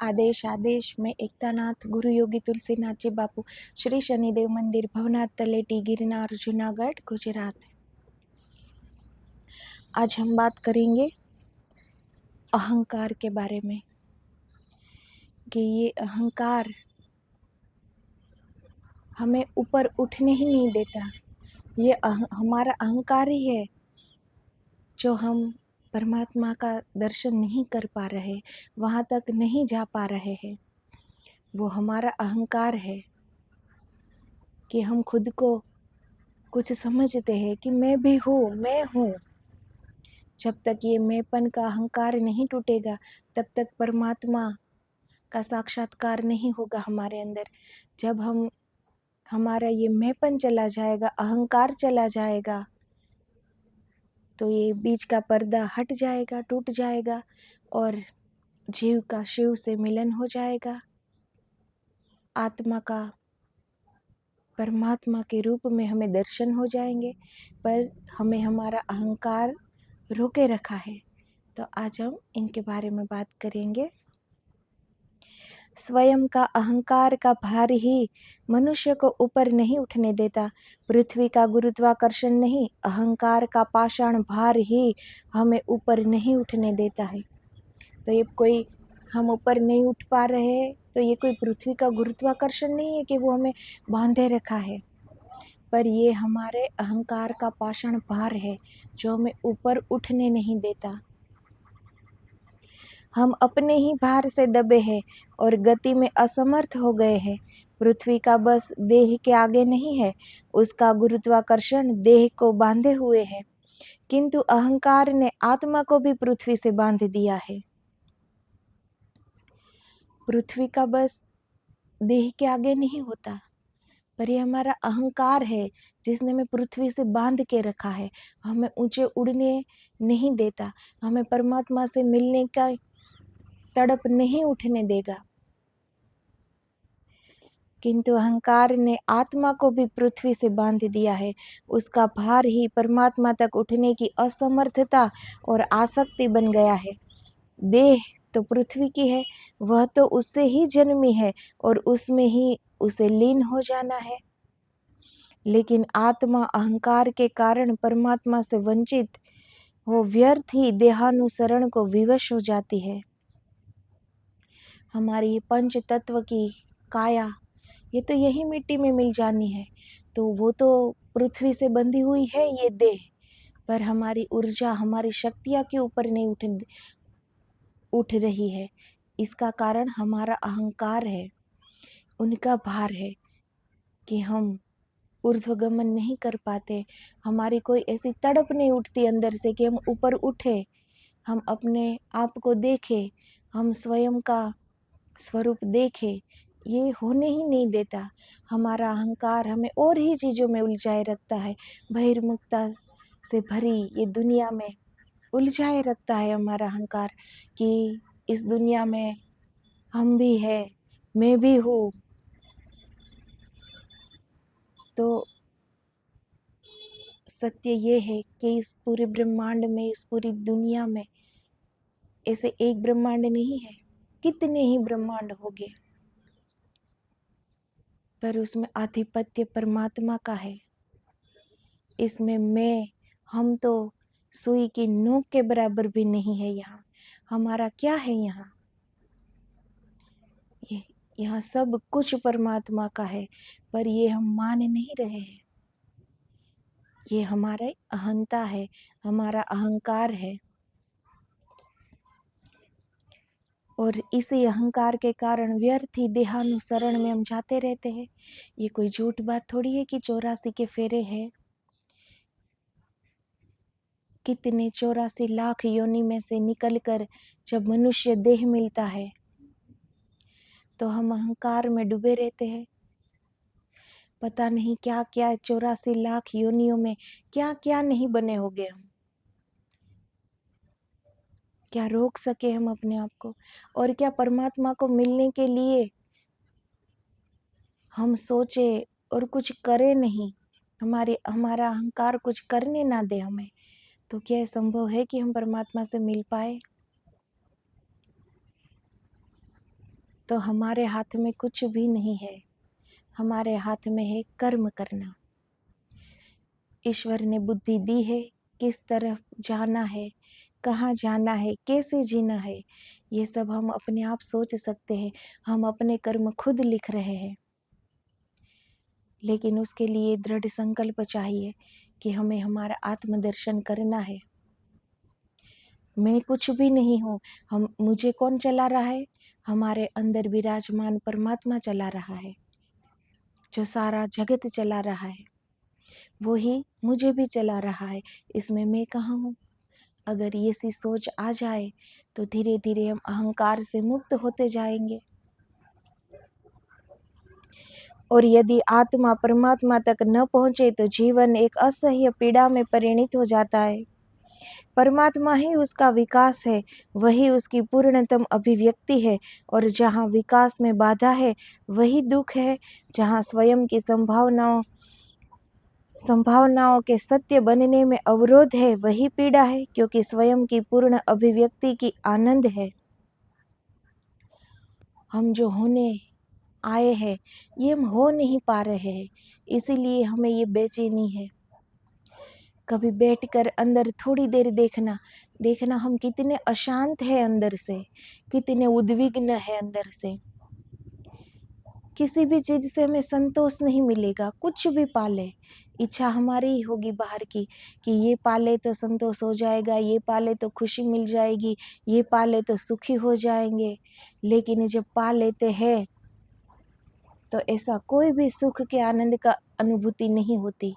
आदेश आदेश में एकतानाथ गुरु योगी तुलसीनाथ जी बापू श्री शनिदेव मंदिर भवनाथ तलेटी गिरनार जूनागढ़ गुजरात। आज हम बात करेंगे अहंकार के बारे में कि ये अहंकार हमें ऊपर उठने ही नहीं देता। ये हमारा अहंकार ही है जो हम परमात्मा का दर्शन नहीं कर पा रहे, वहाँ तक नहीं जा पा रहे हैं। वो हमारा अहंकार है कि हम खुद को कुछ समझते हैं कि मैं भी हूँ, मैं हूँ। जब तक ये मैंपन का अहंकार नहीं टूटेगा तब तक परमात्मा का साक्षात्कार नहीं होगा हमारे अंदर। जब हमारा ये मैंपन चला जाएगा, अहंकार चला जाएगा, तो ये बीच का पर्दा हट जाएगा, टूट जाएगा और जीव का शिव से मिलन हो जाएगा। आत्मा का परमात्मा के रूप में हमें दर्शन हो जाएंगे, पर हमें हमारा अहंकार रोके रखा है। तो आज हम इनके बारे में बात करेंगे। स्वयं का अहंकार का भार ही मनुष्य को ऊपर नहीं उठने देता। पृथ्वी का गुरुत्वाकर्षण नहीं, अहंकार का पाषाण भार ही हमें ऊपर नहीं उठने देता है। तो ये कोई हम ऊपर नहीं उठ पा रहे हैं तो ये कोई पृथ्वी का गुरुत्वाकर्षण नहीं है कि वो हमें बांधे रखा है, पर ये हमारे अहंकार का पाषाण भार है जो हमें ऊपर उठने नहीं देता। हम अपने ही भार से दबे हैं और गति में असमर्थ हो गए हैं। पृथ्वी का बस देह के आगे नहीं है, उसका गुरुत्वाकर्षण देह को बांधे हुए है, किंतु अहंकार ने आत्मा को भी पृथ्वी से बांध दिया है। पृथ्वी का बस देह के आगे नहीं होता, पर ये हमारा अहंकार है जिसने हमें पृथ्वी से बांध के रखा है, हमें ऊंचे उड़ने नहीं देता, हमें परमात्मा से मिलने का तड़प नहीं उठने देगा। किंतु अहंकार ने आत्मा को भी पृथ्वी से बांध दिया है। उसका भार ही परमात्मा तक उठने की असमर्थता और आसक्ति बन गया है। देह तो पृथ्वी की है, वह तो उससे ही जन्मी है और उसमें ही उसे लीन हो जाना है। लेकिन आत्मा अहंकार के कारण परमात्मा से वंचित हो व्यर्थ ही देहानुसरण को विवश हो जाती है। हमारी पंच तत्व की काया ये तो यही मिट्टी में मिल जानी है, तो वो तो पृथ्वी से बंधी हुई है ये देह, पर हमारी ऊर्जा, हमारी शक्तियाँ क्यों ऊपर नहीं उठ रही है? इसका कारण हमारा अहंकार है, उनका भार है कि हम ऊर्ध्वगमन नहीं कर पाते। हमारी कोई ऐसी तड़प नहीं उठती अंदर से कि हम ऊपर उठे, हम अपने आप को देखें, हम स्वयं का स्वरूप देखें। ये होने ही नहीं देता। हमारा अहंकार हमें और ही चीज़ों में उलझाए रखता है, बहिर्मुखता से भरी ये दुनिया में उलझाए रखता है हमारा अहंकार कि इस दुनिया में हम भी है, मैं भी हूँ। तो सत्य ये है कि इस पूरे ब्रह्मांड में, इस पूरी दुनिया में ऐसे एक ब्रह्मांड नहीं है, कितने ही ब्रह्मांड होंगे, पर उसमें आधिपत्य परमात्मा का है। इसमें हम तो सुई की नोक के बराबर भी नहीं है। यहाँ हमारा क्या है? यहाँ सब कुछ परमात्मा का है, पर ये हम मान नहीं रहे हैं। ये हमारा अहंता है, हमारा अहंकार है, और इसी अहंकार के कारण व्यर्थ ही देहानुसरण में हम जाते रहते हैं। ये कोई झूठ बात थोड़ी है कि 84 के फेरे हैं। कितने 84 लाख योनि में से निकलकर जब मनुष्य देह मिलता है तो हम अहंकार में डूबे रहते हैं। पता नहीं क्या क्या 84 लाख योनियों में क्या क्या नहीं बने होंगे हम। क्या रोक सके हम अपने आप को? और क्या परमात्मा को मिलने के लिए हम सोचे और कुछ करे नहीं, हमारा अहंकार कुछ करने ना दे हमें, तो क्या संभव है कि हम परमात्मा से मिल पाए? तो हमारे हाथ में कुछ भी नहीं है। हमारे हाथ में है कर्म करना। ईश्वर ने बुद्धि दी है, किस तरफ जाना है, कहाँ जाना है, कैसे जीना है, ये सब हम अपने आप सोच सकते हैं। हम अपने कर्म खुद लिख रहे हैं, लेकिन उसके लिए दृढ़ संकल्प चाहिए कि हमें हमारा आत्मदर्शन करना है। मैं कुछ भी नहीं हूँ। मुझे कौन चला रहा है? हमारे अंदर विराजमान परमात्मा चला रहा है, जो सारा जगत चला रहा है। वो ही मुझे भी चला रहा है। इसमें मैं कहाँ हूँ? अगर ये सी सोच आ जाए तो धीरे धीरे हम अहंकार से मुक्त होते जाएंगे। और यदि आत्मा परमात्मा तक न पहुँचे तो जीवन एक असह्य पीड़ा में परिणित हो जाता है। परमात्मा ही उसका विकास है, वही उसकी पूर्णतम अभिव्यक्ति है। और जहाँ विकास में बाधा है वही दुख है। जहाँ स्वयं की संभावनाओं के सत्य बनने में अवरोध है वही पीड़ा है, क्योंकि स्वयं की पूर्ण अभिव्यक्ति की आनंद है। हम जो होने आए हैं ये हम हो नहीं पा रहे हैं, इसीलिए हमें ये बेचैनी है। कभी बैठकर अंदर थोड़ी देर देखना हम कितने अशांत हैं अंदर से, कितने उद्विग्न है अंदर से। किसी भी चीज से हमें संतोष नहीं मिलेगा। कुछ भी पाले, इच्छा हमारी ही होगी बाहर की कि ये पाले तो संतोष हो जाएगा, ये पाले तो खुशी मिल जाएगी, ये पाले तो सुखी हो जाएंगे। लेकिन जब पा लेते हैं तो ऐसा कोई भी सुख के आनंद का अनुभूति नहीं होती।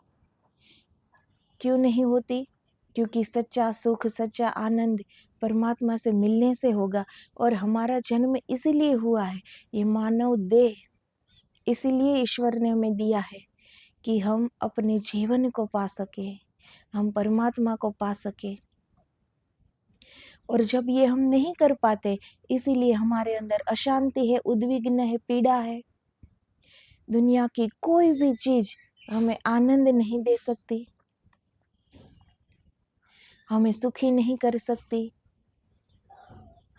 क्यों नहीं होती? क्योंकि सच्चा सुख, सच्चा आनंद परमात्मा से मिलने से होगा। और हमारा जन्म इसीलिए हुआ है, ये मानव देह इसीलिए ईश्वर ने हमें दिया है कि हम अपने जीवन को पा सके, हम परमात्मा को पा सके। और जब ये हम नहीं कर पाते, इसीलिए हमारे अंदर अशांति है, उद्विग्न है, पीड़ा है। दुनिया की कोई भी चीज हमें आनंद नहीं दे सकती, हमें सुखी नहीं कर सकती।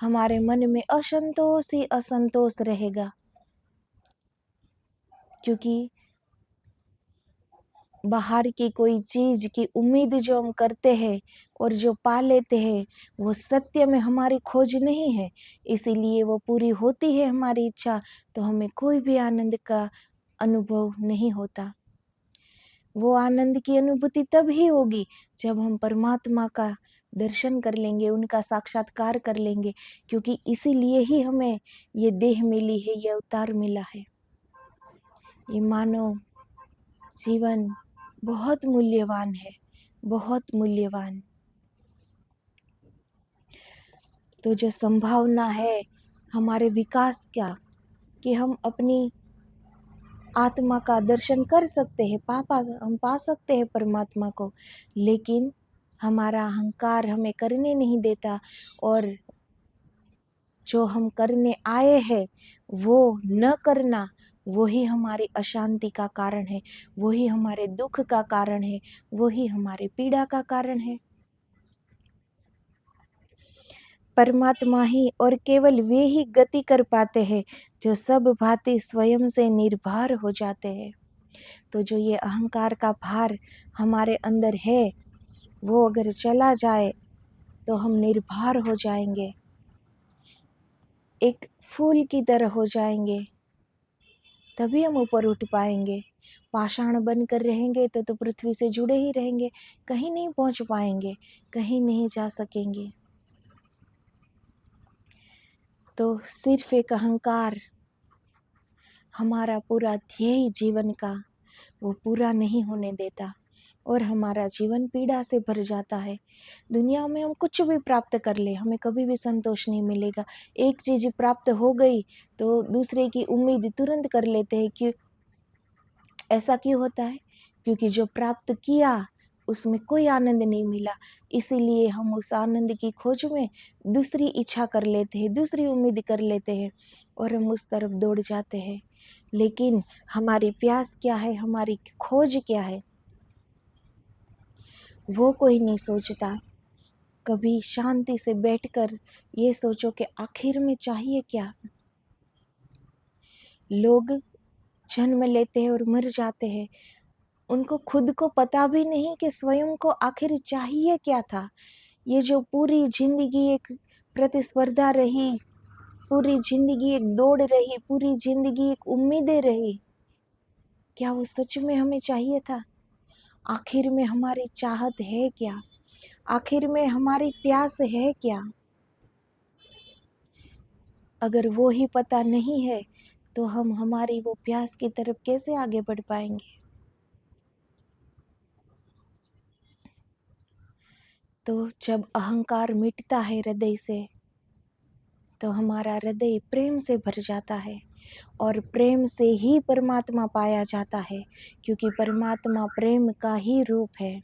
हमारे मन में असंतोष ही असंतोष रहेगा, क्योंकि बाहर की कोई चीज की उम्मीद जो हम करते हैं और जो पा लेते हैं वो सत्य में हमारी खोज नहीं है। इसीलिए वो पूरी होती है हमारी इच्छा तो हमें कोई भी आनंद का अनुभव नहीं होता। वो आनंद की अनुभूति तब ही होगी जब हम परमात्मा का दर्शन कर लेंगे, उनका साक्षात्कार कर लेंगे। क्योंकि इसीलिए ही हमें ये देह मिली है, ये अवतार मिला है। ये मानव जीवन बहुत मूल्यवान है, बहुत मूल्यवान। तो जो संभावना है हमारे विकास का, कि हम अपनी आत्मा का दर्शन कर सकते हैं, हम पा सकते हैं परमात्मा को, लेकिन हमारा अहंकार हमें करने नहीं देता। और जो हम करने आए हैं वो न करना, वही हमारी अशांति का कारण है, वही हमारे दुख का कारण है, वही हमारे पीड़ा का कारण है। परमात्मा ही और केवल वे ही गति कर पाते हैं जो सब भांति स्वयं से निर्भर हो जाते हैं। तो जो ये अहंकार का भार हमारे अंदर है वो अगर चला जाए तो हम निर्भर हो जाएंगे, एक फूल की तरह हो जाएंगे, तभी हम ऊपर उठ पाएंगे। पाषाण बनकर रहेंगे तो पृथ्वी से जुड़े ही रहेंगे, कहीं नहीं पहुंच पाएंगे, कहीं नहीं जा सकेंगे। तो सिर्फ एक अहंकार हमारा पूरा ध्येय जीवन का वो पूरा नहीं होने देता और हमारा जीवन पीड़ा से भर जाता है। दुनिया में हम कुछ भी प्राप्त कर ले, हमें कभी भी संतोष नहीं मिलेगा। एक चीज प्राप्त हो गई तो दूसरे की उम्मीद तुरंत कर लेते हैं। कि ऐसा क्यों होता है? क्योंकि जो प्राप्त किया उसमें कोई आनंद नहीं मिला, इसीलिए हम उस आनंद की खोज में दूसरी इच्छा कर लेते हैं, दूसरी उम्मीद कर लेते हैं और हम उस तरफ दौड़ जाते हैं। लेकिन हमारी प्यास क्या है, हमारी खोज क्या है, वो कोई नहीं सोचता। कभी शांति से बैठकर ये सोचो कि आखिर में चाहिए क्या। लोग जन्म लेते हैं और मर जाते हैं, उनको खुद को पता भी नहीं कि स्वयं को आखिर चाहिए क्या था। ये जो पूरी ज़िंदगी एक प्रतिस्पर्धा रही, पूरी ज़िंदगी एक दौड़ रही, पूरी ज़िंदगी एक उम्मीदें रही, क्या वो सच में हमें चाहिए था? आखिर में हमारी चाहत है क्या? आखिर में हमारी प्यास है क्या? अगर वो ही पता नहीं है तो हम हमारी वो प्यास की तरफ कैसे आगे बढ़ पाएंगे? तो जब अहंकार मिटता है हृदय से, तो हमारा हृदय प्रेम से भर जाता है, और प्रेम से ही परमात्मा पाया जाता है, क्योंकि परमात्मा प्रेम का ही रूप है।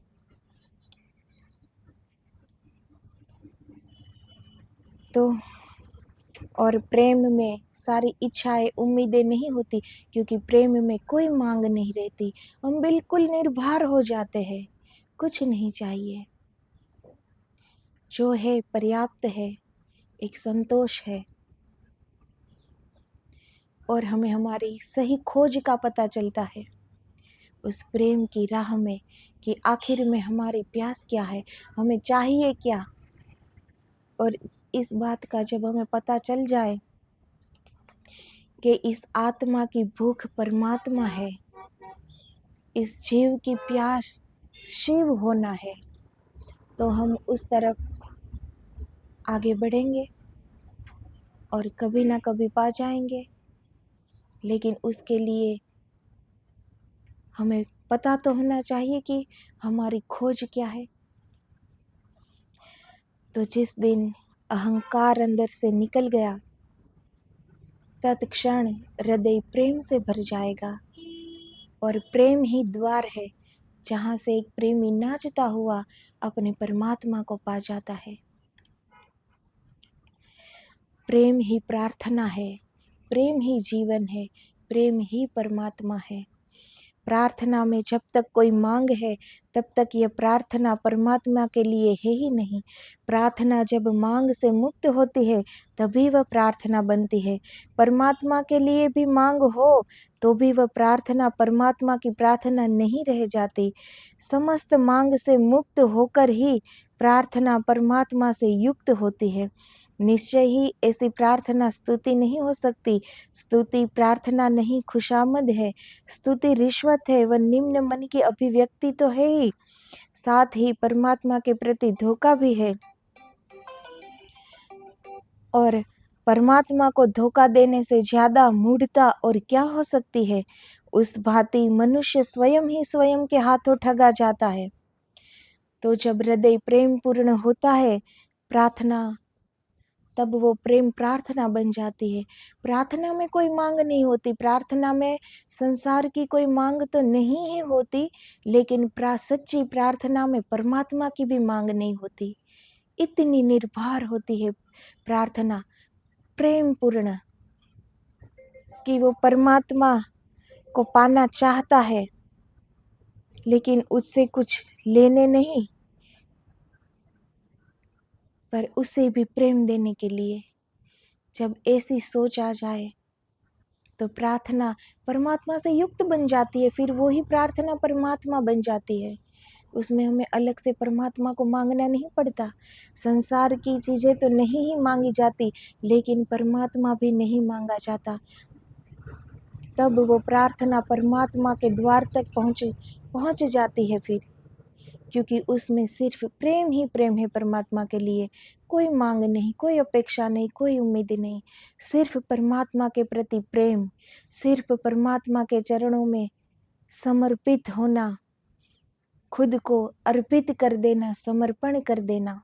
तो और प्रेम में सारी इच्छाएं उम्मीदें नहीं होती, क्योंकि प्रेम में कोई मांग नहीं रहती। हम बिल्कुल निर्भर हो जाते हैं, कुछ नहीं चाहिए, जो है पर्याप्त है, एक संतोष है। और हमें हमारी सही खोज का पता चलता है उस प्रेम की राह में, कि आखिर में हमारी प्यास क्या है, हमें चाहिए क्या। और इस बात का जब हमें पता चल जाए कि इस आत्मा की भूख परमात्मा है, इस जीव की प्यास शिव होना है, तो हम उस तरफ आगे बढ़ेंगे और कभी ना कभी पा जाएंगे। लेकिन उसके लिए हमें पता तो होना चाहिए कि हमारी खोज क्या है। तो जिस दिन अहंकार अंदर से निकल गया, तत्क्षण हृदय प्रेम से भर जाएगा, और प्रेम ही द्वार है जहाँ से एक प्रेमी नाचता हुआ अपने परमात्मा को पा जाता है। प्रेम ही प्रार्थना है, प्रेम ही जीवन है, प्रेम ही परमात्मा है। प्रार्थना में जब तक कोई मांग है, तब तक ये प्रार्थना परमात्मा के लिए है ही नहीं। प्रार्थना जब मांग से मुक्त होती है, तभी वह प्रार्थना बनती है। परमात्मा के लिए भी मांग हो तो भी वह प्रार्थना परमात्मा की प्रार्थना नहीं रह जाती। समस्त मांग से मुक्त होकर ही प्रार्थना परमात्मा से युक्त होती है। निश्चय ही ऐसी प्रार्थना स्तुति नहीं हो सकती। स्तुति प्रार्थना नहीं, खुशामद है। स्तुति रिश्वत है, वह निम्न मन की अभिव्यक्ति तो है ही, साथ ही परमात्मा के प्रति धोखा भी है। और परमात्मा को धोखा देने से ज्यादा मूढ़ता और क्या हो सकती है। उस भांति मनुष्य स्वयं ही स्वयं के हाथों ठगा जाता है। तो जब हृदय प्रेम पूर्ण होता है, प्रार्थना, तब वो प्रेम प्रार्थना बन जाती है। प्रार्थना में कोई मांग नहीं होती, प्रार्थना में संसार की कोई मांग तो नहीं ही होती, लेकिन सच्ची प्रार्थना में परमात्मा की भी मांग नहीं होती। इतनी निर्भर होती है प्रार्थना प्रेम पूर्ण, कि वो परमात्मा को पाना चाहता है, लेकिन उससे कुछ लेने नहीं, पर उसे भी प्रेम देने के लिए। जब ऐसी सोच आ जाए तो प्रार्थना परमात्मा से युक्त बन जाती है, फिर वो ही प्रार्थना परमात्मा बन जाती है। उसमें हमें अलग से परमात्मा को मांगना नहीं पड़ता। संसार की चीज़ें तो नहीं ही मांगी जाती, लेकिन परमात्मा भी नहीं मांगा जाता। तब वो प्रार्थना परमात्मा के द्वार तक पहुँच जाती है फिर, क्योंकि उसमें सिर्फ प्रेम ही प्रेम है परमात्मा के लिए। कोई मांग नहीं, कोई अपेक्षा नहीं, कोई उम्मीद नहीं, सिर्फ परमात्मा के प्रति प्रेम, सिर्फ परमात्मा के चरणों में समर्पित होना, खुद को अर्पित कर देना, समर्पण कर देना।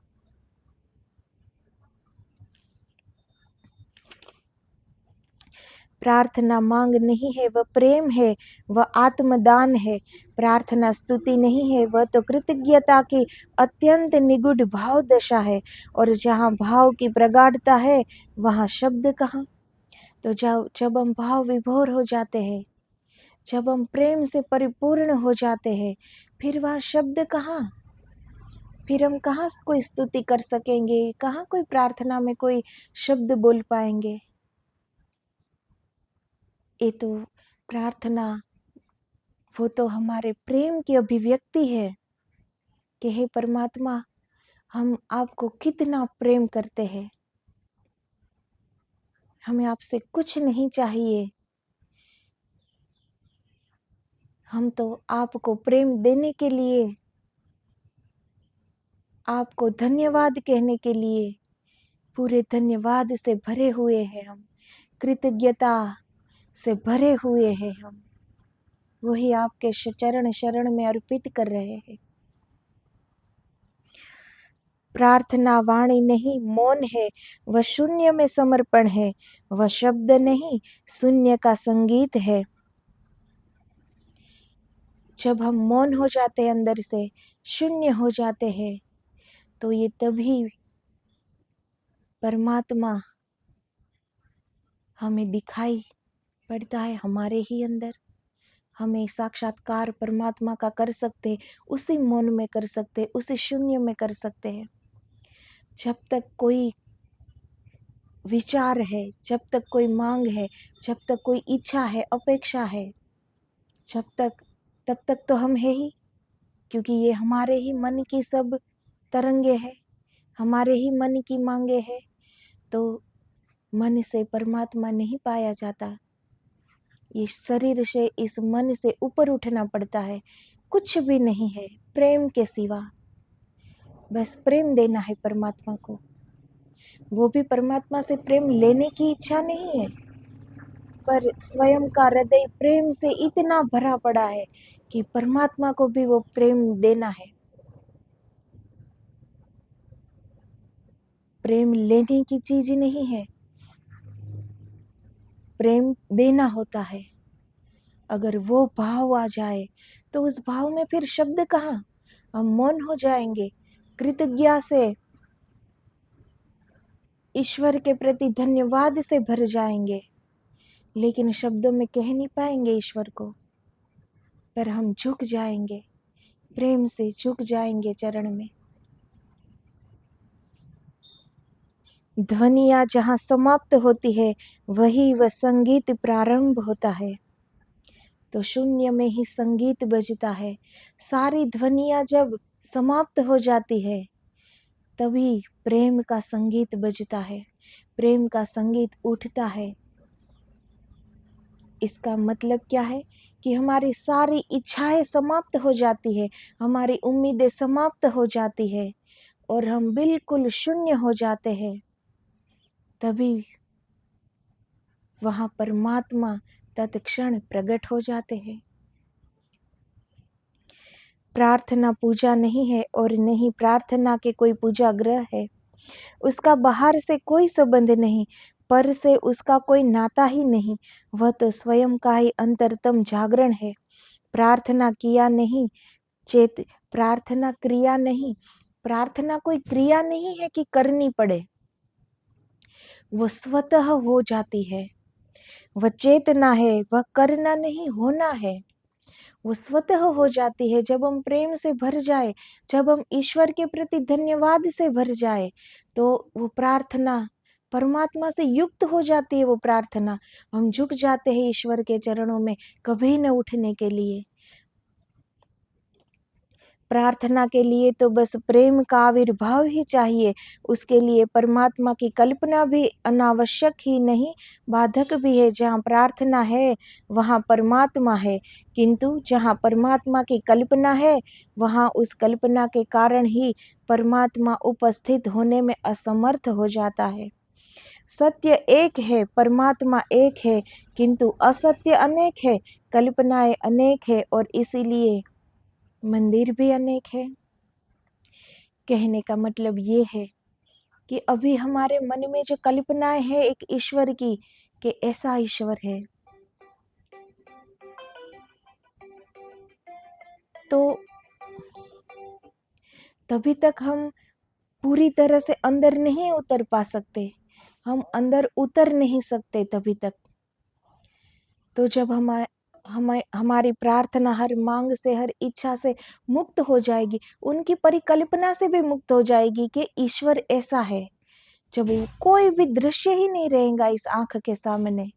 प्रार्थना मांग नहीं है, वह प्रेम है, वह आत्मदान है। प्रार्थना स्तुति नहीं है, वह तो कृतज्ञता की अत्यंत निगूढ़ भाव दशा है। और जहाँ भाव की प्रगाढ़ता है, वहाँ शब्द कहाँ। तो जब हम भाव विभोर हो जाते हैं, जब हम प्रेम से परिपूर्ण हो जाते हैं, फिर वह शब्द कहाँ। फिर हम कहाँ कोई स्तुति कर सकेंगे, कहाँ कोई प्रार्थना में कोई शब्द बोल पाएंगे। ये तो प्रार्थना, वो तो हमारे प्रेम की अभिव्यक्ति है कि हे परमात्मा, हम आपको कितना प्रेम करते हैं, हमें आपसे कुछ नहीं चाहिए, हम तो आपको प्रेम देने के लिए, आपको धन्यवाद कहने के लिए पूरे धन्यवाद से भरे हुए हैं, हम कृतज्ञता से भरे हुए हैं, हम वही आपके चरण शरण में अर्पित कर रहे हैं। प्रार्थना वाणी नहीं मौन है, वह शून्य में समर्पण है, वह शब्द नहीं शून्य का संगीत है। जब हम मौन हो जाते हैं, अंदर से शून्य हो जाते हैं, तो ये तभी परमात्मा हमें दिखाई पड़ता है, हमारे ही अंदर। हमें साक्षात्कार परमात्मा का कर सकते, उसी मौन में कर सकते, उसी शून्य में कर सकते हैं। जब तक कोई विचार है, जब तक कोई मांग है, जब तक कोई इच्छा है, अपेक्षा है, तब तक तो हम है ही, क्योंकि ये हमारे ही मन की सब तरंगे हैं, हमारे ही मन की मांगे हैं। तो मन से परमात्मा नहीं पाया जाता, ये शरीर से, इस मन से ऊपर उठना पड़ता है। कुछ भी नहीं है प्रेम के सिवा, बस प्रेम देना है परमात्मा को। वो भी परमात्मा से प्रेम लेने की इच्छा नहीं है, पर स्वयं का हृदय प्रेम से इतना भरा पड़ा है कि परमात्मा को भी वो प्रेम देना है। प्रेम लेने की चीज ही नहीं है, प्रेम देना होता है। अगर वो भाव आ जाए तो उस भाव में फिर शब्द कहाँ, हम मौन हो जाएंगे, कृतज्ञता से ईश्वर के प्रति धन्यवाद से भर जाएंगे, लेकिन शब्दों में कह नहीं पाएंगे ईश्वर को, पर हम झुक जाएंगे, प्रेम से झुक जाएंगे चरण में। ध्वनियाँ जहाँ समाप्त होती है, वही वह संगीत प्रारंभ होता है। तो शून्य में ही संगीत बजता है। सारी ध्वनियाँ जब समाप्त हो जाती है, तभी प्रेम का संगीत बजता है, प्रेम का संगीत उठता है। इसका मतलब क्या है कि हमारी सारी इच्छाएं समाप्त हो जाती है, हमारी उम्मीदें समाप्त हो जाती है और हम बिल्कुल शून्य हो जाते हैं। तभी वहाँ परमात्मा तत्क्षण प्रकट हो जाते हैं। प्रार्थना पूजा नहीं है और नहीं प्रार्थना के कोई पूजा ग्रह है। उसका बाहर से कोई संबंध नहीं, पर से उसका कोई नाता ही नहीं। वह तो स्वयं का ही अंतरतम जागरण है। प्रार्थना किया नहीं चेत, प्रार्थना क्रिया नहीं, प्रार्थना कोई क्रिया नहीं है कि करनी पड़े, वो स्वतः हो जाती है। वह चेतना है, वह करना नहीं होना है, वो स्वतः हो जाती है। जब हम प्रेम से भर जाए, जब हम ईश्वर के प्रति धन्यवाद से भर जाए, तो वो प्रार्थना परमात्मा से युक्त हो जाती है। वो प्रार्थना, हम झुक जाते हैं ईश्वर के चरणों में, कभी न उठने के लिए। प्रार्थना के लिए तो बस प्रेम का आविर्भाव ही चाहिए, उसके लिए परमात्मा की कल्पना भी अनावश्यक ही नहीं, बाधक भी है। जहाँ प्रार्थना है वहाँ परमात्मा है, किंतु जहाँ परमात्मा की कल्पना है वहाँ उस कल्पना के कारण ही परमात्मा उपस्थित होने में असमर्थ हो जाता है। सत्य एक है, परमात्मा एक है, किंतु असत्य अनेक है, कल्पनाएं अनेक है, और इसीलिए मंदिर भी अनेक है। कहने का मतलब ये है कि अभी हमारे मन में जो कल्पनाएं है एक ईश्वर की, कि ऐसा ईश्वर है, तो तभी तक हम पूरी तरह से अंदर नहीं उतर पा सकते, हम अंदर उतर नहीं सकते तभी तक। तो जब हमारी प्रार्थना हर मांग से, हर इच्छा से मुक्त हो जाएगी, उनकी परिकल्पना से भी मुक्त हो जाएगी कि ईश्वर ऐसा है, जब कोई भी दृश्य ही नहीं रहेगा इस आंख के सामने,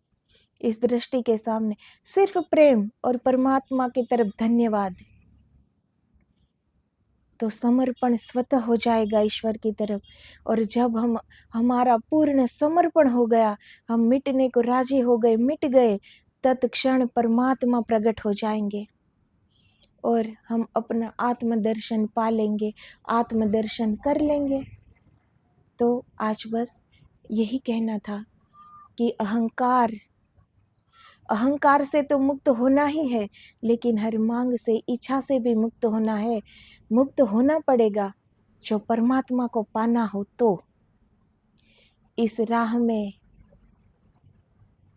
इस दृष्टि के सामने सिर्फ प्रेम और परमात्मा की तरफ धन्यवाद, तो समर्पण स्वतः हो जाएगा ईश्वर की तरफ। और जब हमारा पूर्ण समर्पण हो गया, हम मिटने को राजी हो गए, मिट गए, तत्क्षण परमात्मा प्रकट हो जाएंगे और हम अपना आत्मदर्शन पा लेंगे, आत्मदर्शन कर लेंगे। तो आज बस यही कहना था कि अहंकार से तो मुक्त होना ही है, लेकिन हर मांग से, इच्छा से भी मुक्त होना है, मुक्त होना पड़ेगा। जो परमात्मा को पाना हो तो इस राह में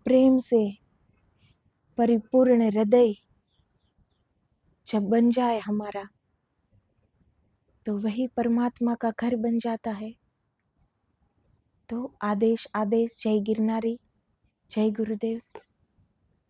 प्रेम से परिपूर्ण हृदय जब बन जाए हमारा, तो वही परमात्मा का घर बन जाता है। तो आदेश आदेश, जय गिरनारी, जय गुरुदेव।